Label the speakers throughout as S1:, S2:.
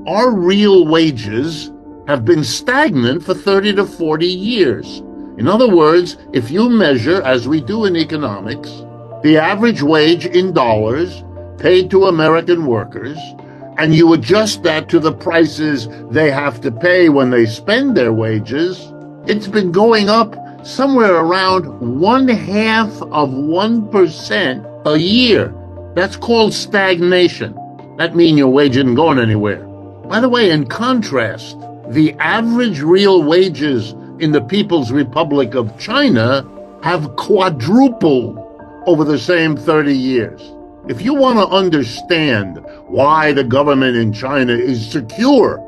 S1: our real wages have been stagnant for 30 to 40 years. In other words, if you measure, as we do in economics, the average wage in dollars paid to American workers, and you adjust that to the prices they have to pay when they spend their wages, it's been going up somewhere around 0.5% a year. That's called stagnation. That means your wage isn't going anywhere. By the way, in contrast, the average real wages in the People's Republic of China have quadrupled over the same 30 years. If you want to understand why the government in China is secure,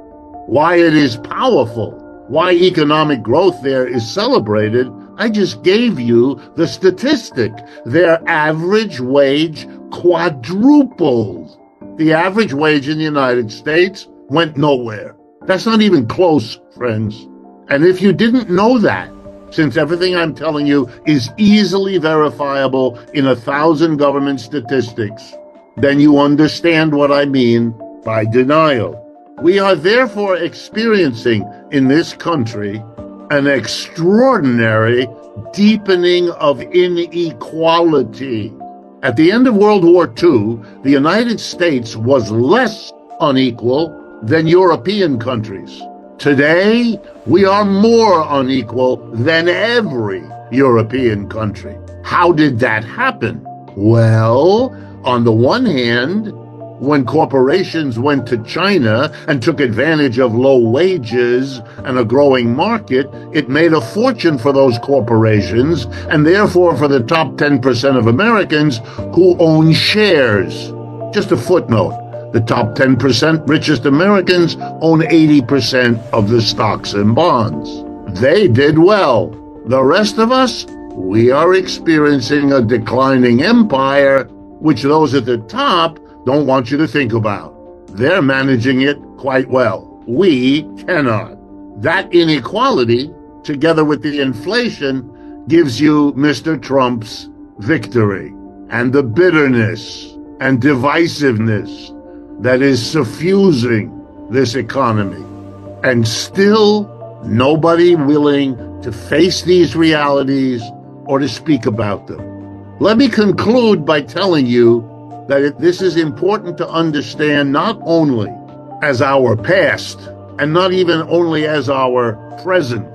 S1: why it is powerful, why economic growth there is celebrated, I just gave you the statistic. Their average wage quadrupled. The average wage in the United States went nowhere. That's not even close, friends. And if you didn't know that, since everything I'm telling you is easily verifiable in 1,000 government statistics, then you understand what I mean by denial. We are therefore experiencing in this country an extraordinary deepening of inequality. At the end of World War II, the United States was less unequal than European countries. Today, we are more unequal than every European country. How did that happen? Well, on the one hand, when corporations went to China and took advantage of low wages and a growing market, it made a fortune for those corporations and therefore for the top 10% of Americans who own shares. Just a footnote. The top 10% richest Americans own 80% of the stocks and bonds. They did well. The rest of us, we are experiencing a declining empire, which those at the top don't want you to think about. They're managing it quite well. We cannot. That inequality, together with the inflation, gives you Mr. Trump's victory and the bitterness and divisiveness that is suffusing this economy. And still, nobody willing to face these realities or to speak about them. Let me conclude by telling you that this is important to understand not only as our past and not even only as our present,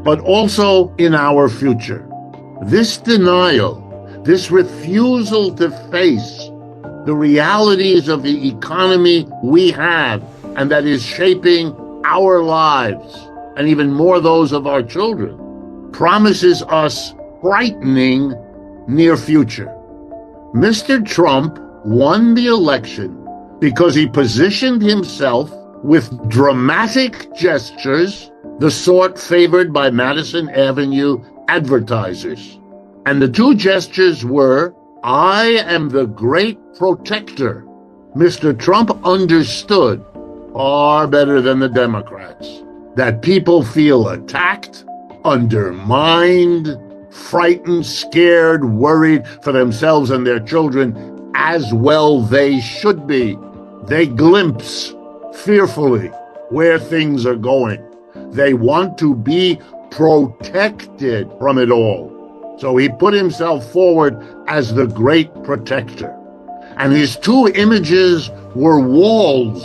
S1: but also in our future. This denial, this refusal to face the realities of the economy we have and that is shaping our lives and even more those of our children, promises us frightening near future. Mr. Trump won the election because he positioned himself with dramatic gestures, the sort favored by Madison Avenue advertisers. And the two gestures were, "I am the great protector." Mr. Trump understood, far better than the Democrats, that people feel attacked, undermined, frightened, scared, worried for themselves and their children, as well they should be. They glimpse fearfully where things are going. They want to be protected from it all. So he put himself forward as the great protector. And his two images were walls,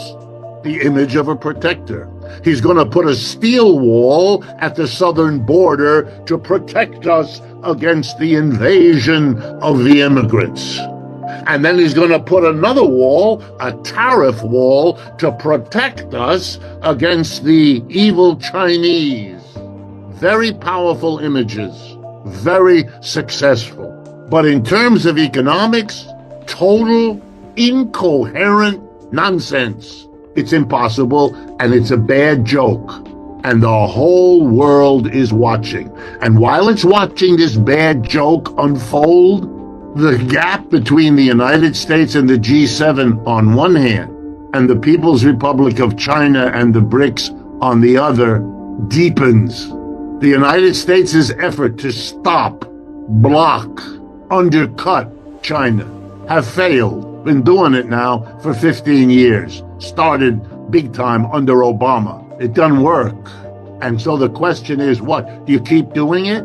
S1: the image of a protector. He's going to put a steel wall at the southern border to protect us against the invasion of the immigrants. And then he's going to put another wall, a tariff wall, to protect us against the evil Chinese. Very powerful images, very successful. But in terms of economics, total incoherent nonsense. It's impossible, and it's a bad joke. And the whole world is watching. And while it's watching this bad joke unfold, the gap between the United States and the G7 on one hand, and the People's Republic of China and the BRICS on the other, deepens. The United States' effort to stop, block, undercut China have failed. Been doing it now for 15 years. started big time under Obama. It doesn't work. And so the question is, what? Do you keep doing it?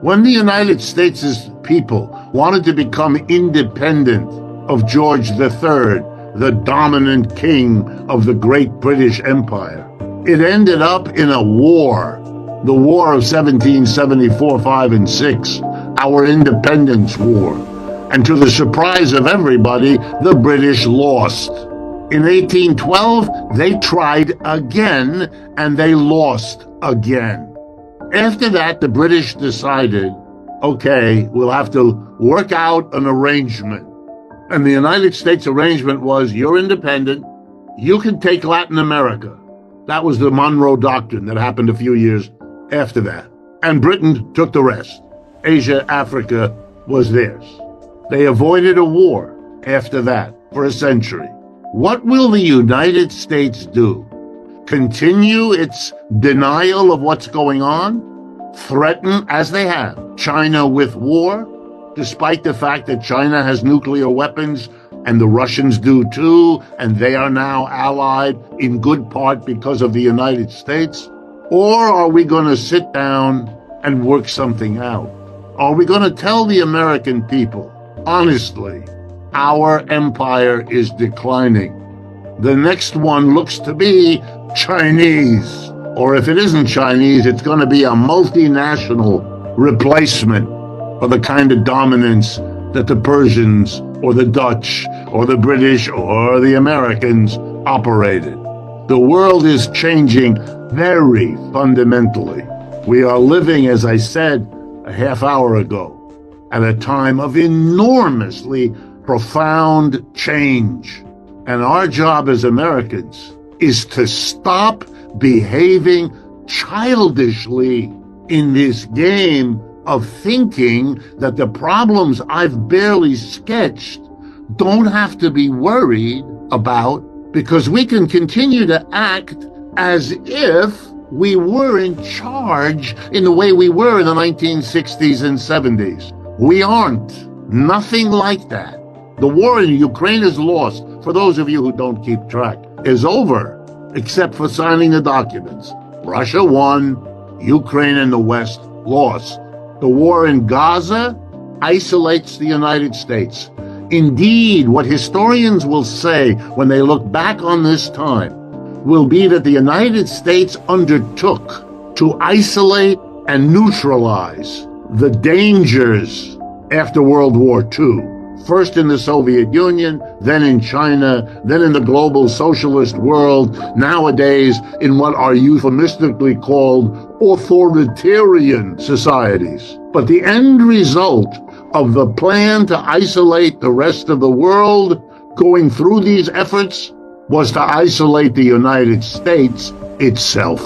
S1: When the United States' people wanted to become independent of George III, the dominant king of the great British Empire, it ended up in a war, the War of 1774, 5, and 6, our Independence War. And to the surprise of everybody, the British lost. In 1812, they tried again, and they lost again. After that, the British decided, okay, we'll have to work out an arrangement. And the United States arrangement was, you're independent, you can take Latin America. That was the Monroe Doctrine that happened a few years after that. And Britain took the rest. Asia, Africa was theirs. They avoided a war after that for a century. What will the United States do? Continue its denial of what's going on? Threaten, as they have, China with war, despite the fact that China has nuclear weapons and the Russians do too, and they are now allied in good part because of the United States? Or are we going to sit down and work something out? Are we going to tell the American people, honestly, our empire is declining? The next one looks to be Chinese. Or if it isn't Chinese, it's going to be a multinational replacement for the kind of dominance that the Persians or the Dutch or the British or the Americans operated. The world is changing very fundamentally. We are living, as I said a half hour ago, at a time of enormously profound change. And our job as Americans is to stop behaving childishly in this game of thinking that the problems I've barely sketched don't have to be worried about, because we can continue to act as if we were in charge in the way we were in the 1960s and 70s. We aren't. Nothing like that. The war in Ukraine is lost. For those of you who don't keep track, is over, except for signing the documents. Russia won, Ukraine and the West lost. The war in Gaza isolates the United States. Indeed, what historians will say when they look back on this time will be that the United States undertook to isolate and neutralize the dangers after World War II. First in the Soviet Union, then in China, then in the global socialist world, nowadays in what are euphemistically called authoritarian societies. But the end result of the plan to isolate the rest of the world going through these efforts was to isolate the United States itself.